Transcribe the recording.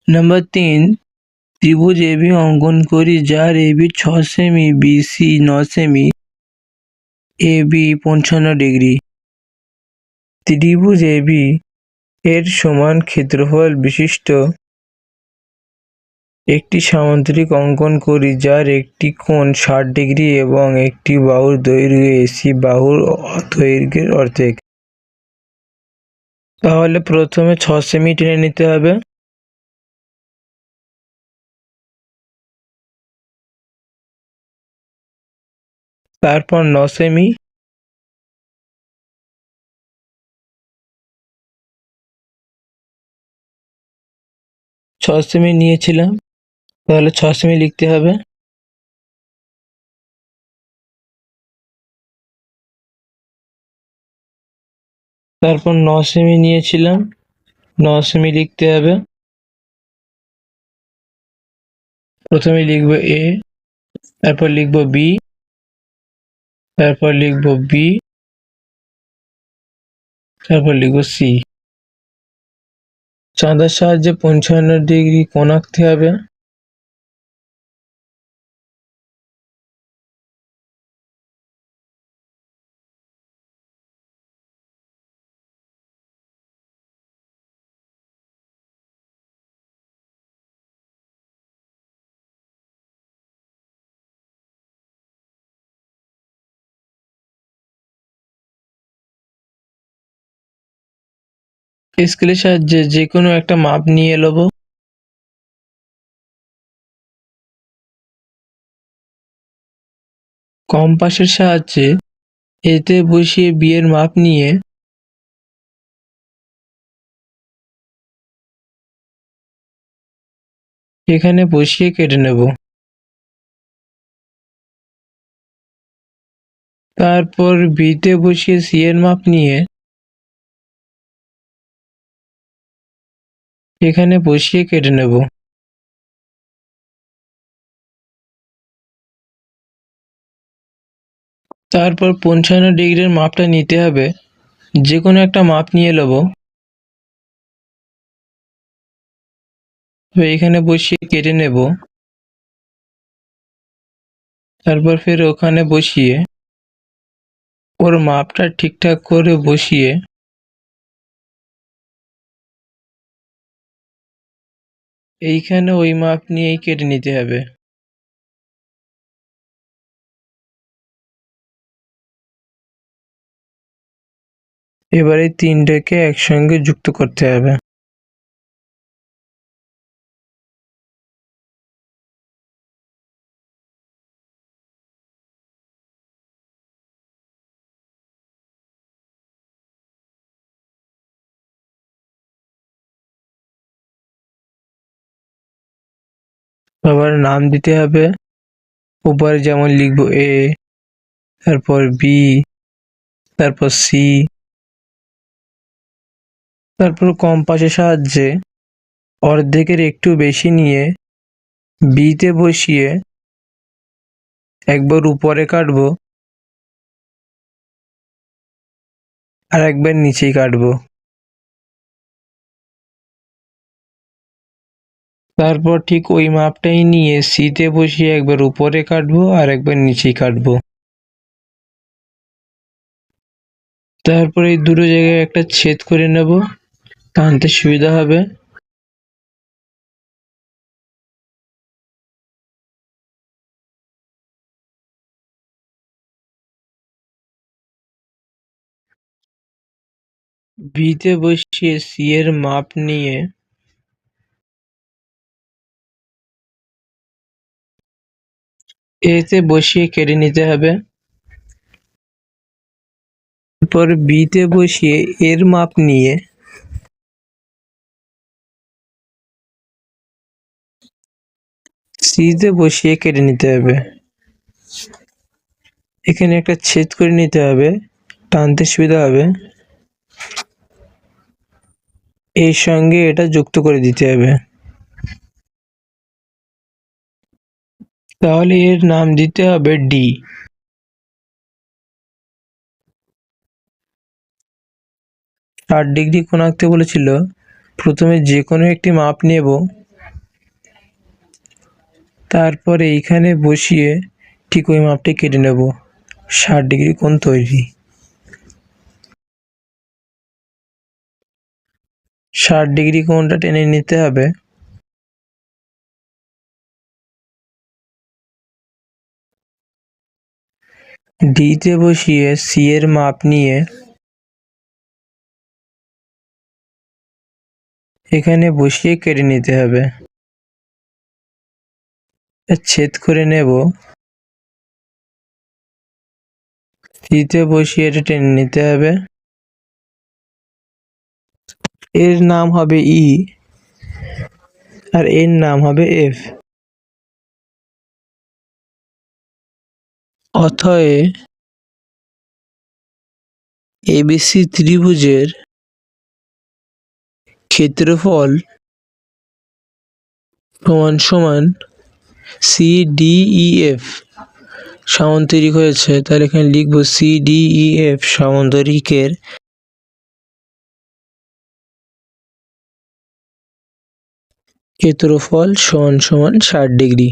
Number ৩, ত্রিভুজ AB অঙ্কন করি যার এবি ৬ সেমি, বিসি ৯ সেমি, এবি ৫৫ ডিগ্রি। ত্রিভুজ এবি এর সমান ক্ষেত্রফল বিশিষ্ট একটি সামান্তরিক অঙ্কন করি যার একটি কোণ ৬০ ডিগ্রি এবং একটি বাহুর দৈর্ঘ্য এসি বাহুর দৈর্ঘ্যের অর্ধেক। তাহলে প্রথমে ৬ সেমি টেনে নিতে হবে। তারপর ৯ সেমি, ছ সেমি নিয়েছিলাম, তাহলে ৬ সেমি লিখতে হবে। তারপর ৯ সেমি নিয়েছিলাম, ৯ সেমি লিখতে হবে। প্রথমে লিখব এ, তারপর লিখব বি, তারপর লিখব বি, তারপর লিখব সি। চাঁদার সাহায্যে ৫৫ ডিগ্রি কোণ আঁকতে হবে। স্কেলের সাহায্যে যে কোনো একটা মাপ নিয়ে নেব। কম্পাসের সাহায্যে এতে বসিয়ে বি এর মাপ নিয়ে এখানে বসিয়ে কেটে নেব। তারপর বিতে বসিয়ে সি এর মাপ নিয়ে এখানে বসিয়ে কেটে নেব। তারপর ৫৫ ডিগ্রির মাপটা নিতে হবে, যে কোনো একটা মাপ নিয়ে নেব। এখানে বসিয়ে কেটে নেব। তারপর ফের ওখানে বসিয়ে ওর মাপটা ঠিকঠাক করে বসিয়ে এইখানে ওই মাপ নিয়েই কেটে নিতে হবে। এবারে তিনটাকে একসঙ্গে যুক্ত করতে হবে। আবার নাম দিতে হবে। উপরে যেমন লিখব এ, তারপর বি, তারপর সি। তারপর কম্পাসের সাহায্যে অর্ধেকের একটু বেশি নিয়ে বিতে বসিয়ে একবার উপরে কাটবো আর একবার নিচেই কাটবো। তারপর ঠিক ওই মাপটাই নিয়ে সিতে বসিয়ে একবার উপরে কাটবো আর একবার নিচেই কাটবো। তারপর এই দুটো জায়গায় একটা ছেদ করে নেব, টানতে সুবিধা হবে। বিতে বসিয়ে সি এর মাপ নিয়ে এতে বসিয়ে কেটে নিতে হবে। তারপর বিতে বসিয়ে এর মাপ নিয়ে সিতে বসিয়ে কেটে নিতে হবে। এখানে একটা ছেদ করে নিতে হবে, টানতে সুবিধা হবে। এর সঙ্গে এটা যুক্ত করে দিতে হবে। তাহলে এর নাম দিতে হবে ডি। ৬০ ডিগ্রি কোণ আঁকতে বলেছিল। প্রথমে যে কোনো একটি মাপ নেব, তারপরে এইখানে বসিয়ে ঠিক ওই মাপটা কেটে নেব। 60 ডিগ্রি কোণ তৈরি। 60 ডিগ্রি কোণটা টেনে নিতে হবে। ডিতে বসিয়ে সি এর মাপ নিয়ে এখানে বসিয়ে কেটে নিতে হবে। ছেদ করে নেব। সিতে বসিয়ে এটা টেনে নিতে হবে। এর নাম হবে ই আর এর নাম হবে এফ। অতএব এবিসি ত্রিভুজের ক্ষেত্রফল সমান সমান CDEF সামান্তরিক হয়েছে, তাহলে এখানে লিখব CDEF সামান্তরিকের ক্ষেত্রফল সমান সমান 60 ডিগ্রি।